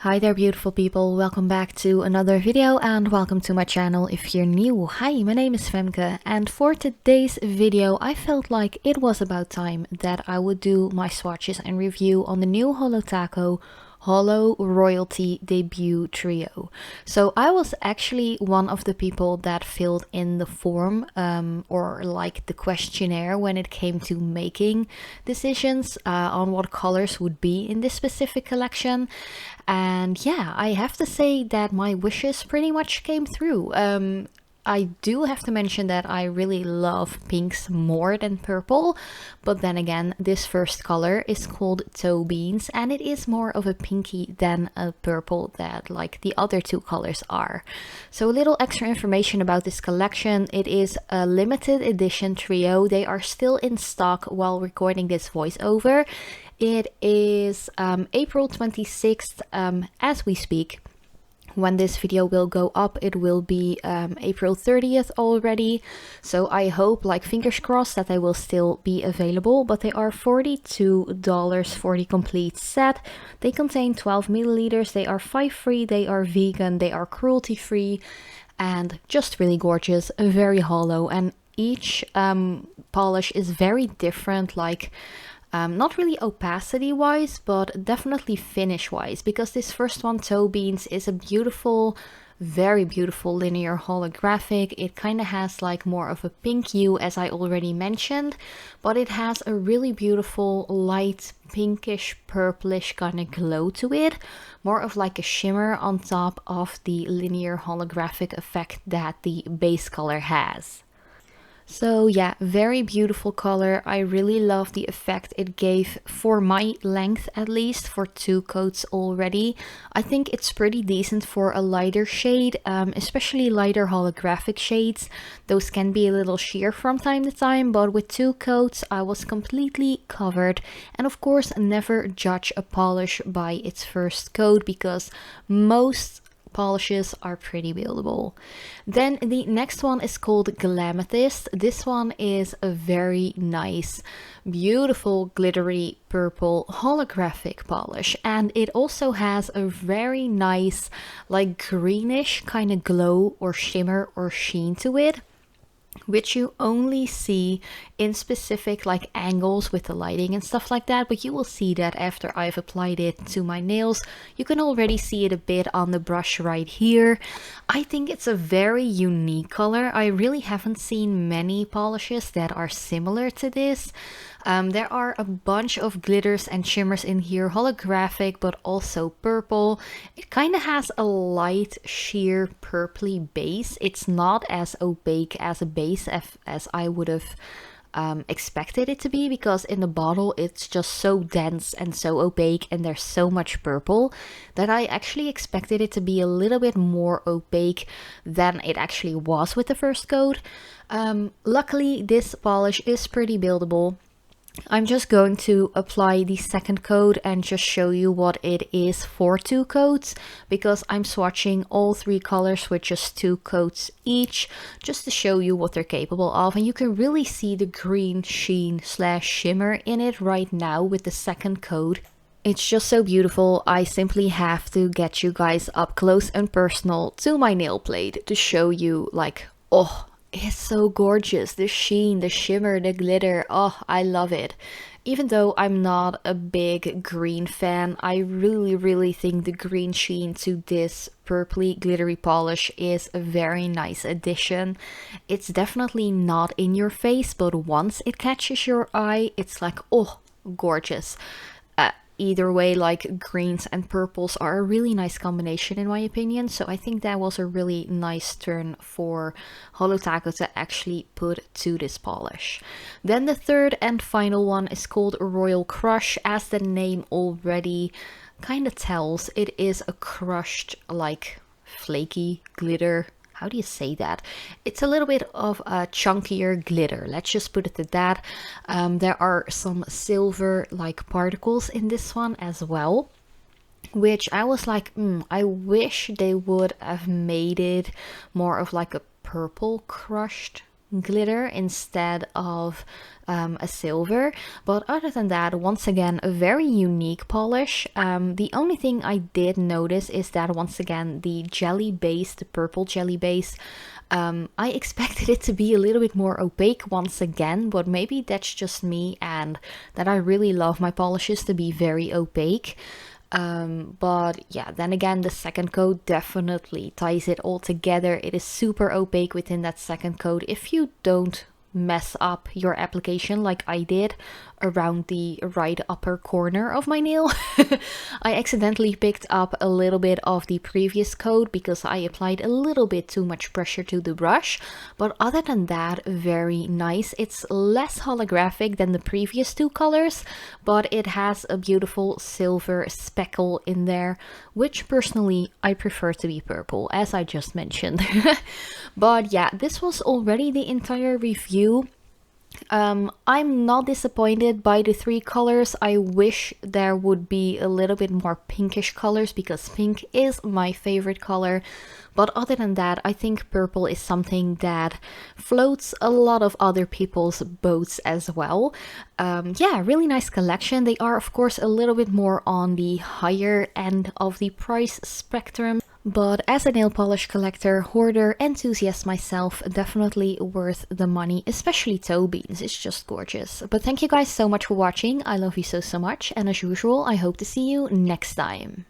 Hi there beautiful people, welcome back to another video and welcome to my channel if you're new. Hi, my name is Femke and for today's video I felt like it was about time that I would do my swatches and review on the new Holo Holo Royalty Debut Trio. So I was actually one of the people that filled in the form or like the questionnaire when it came to making decisions on what colors would be in this specific collection. And yeah, I have to say that my wishes pretty much came through. I do have to mention that I really love pinks more than purple, but then again, this first color is called Toe Beans and it is more of a pinky than a purple that like the other two colors are. So a little extra information about this collection. It is a limited edition trio. They are still in stock while recording this voiceover. It is April 26th as we speak. When this video will go up, it will be April 30th already. So I hope, like fingers crossed, that they will still be available. But they are $42 for the complete set. They contain 12 milliliters. They are fiber-free. They are vegan. They are cruelty-free. And just really gorgeous. Very hollow. And each polish is very different. Like... not really opacity wise, but definitely finish wise, because this first one, Toe Beans, is a beautiful, very beautiful linear holographic. It kind of has like more of a pink hue, as I already mentioned, but it has a really beautiful light pinkish purplish kind of glow to it, more of like a shimmer on top of the linear holographic effect that the base color has. So yeah, very beautiful color. I really love the effect it gave for my length, at least for 2 coats already. I think it's pretty decent for a lighter shade, especially lighter holographic shades. Those can be a little sheer from time to time, but with 2 coats I was completely covered. And of course, never judge a polish by its first coat, because most polishes are pretty buildable. Then the next one is called Glamethyst. This one is a very nice, beautiful, glittery purple holographic polish, and it also has a very nice, like greenish kind of glow or shimmer or sheen to it, which you only see in specific like angles with the lighting and stuff like that, but you will see that after I've applied it to my nails. You can already see it a bit on the brush right here. I think it's a very unique color. I really haven't seen many polishes that are similar to this. There are a bunch of glitters and shimmers in here, holographic but also purple. It kind of has a light sheer purpley base. It's not as opaque as a base as I would have expected it to be, because in the bottle it's just so dense and so opaque and there's so much purple that I actually expected it to be a little bit more opaque than it actually was with the first coat. Luckily this polish is pretty buildable. I'm just going to apply the second coat and just show you what it is for 2 coats, because I'm swatching all 3 colors with just 2 coats each, just to show you what they're capable of. And you can really see the green sheen slash shimmer in it right now with the second coat. It's just so beautiful. I simply have to get you guys up close and personal to my nail plate to show you, like, oh, it's so gorgeous. The sheen, the shimmer, the glitter. Oh, I love it. Even though I'm not a big green fan, I really think the green sheen to this purpley glittery polish is a very nice addition. It's definitely not in your face, but once it catches your eye, it's like, oh, gorgeous. Either way, like greens and purples are a really nice combination in my opinion, so I think that was a really nice turn for Holo to actually put to this polish. Then the third and final one is called Royal Crush. As the name already kind of tells, it is a crushed, like flaky glitter. How do you say that? It's a little bit of a chunkier glitter. Let's just put it at that. There are some silver like particles in this one as well, which I was like, I wish they would have made it more of like a purple crushed glitter instead of a silver. But other than that, once again, a very unique polish. The only thing I did notice is that once again, the jelly base, the purple jelly base, I expected it to be a little bit more opaque once again, but maybe that's just me, and that I really love my polishes to be very opaque. But yeah, then again, the second coat definitely ties it all together. It is super opaque within that second coat if you don't mess up your application like I did around the right upper corner of my nail. I accidentally picked up a little bit of the previous coat because I applied a little bit too much pressure to the brush, but other than that, very nice. It's less holographic than the previous two colors, but it has a beautiful silver speckle in there, which personally I prefer to be purple, as I just mentioned. But yeah, this was already the entire review. I'm not disappointed by the three colors. I wish there would be a little bit more pinkish colors because pink is my favorite color. But other than that, I think purple is something that floats a lot of other people's boats as well. Yeah, really nice collection. They are of course a little bit more on the higher end of the price spectrum. But as a nail polish collector, hoarder, enthusiast myself, definitely worth the money, especially toe beans. It's just gorgeous. But thank you guys so much for watching. I love you so much. And as usual, I hope to see you next time.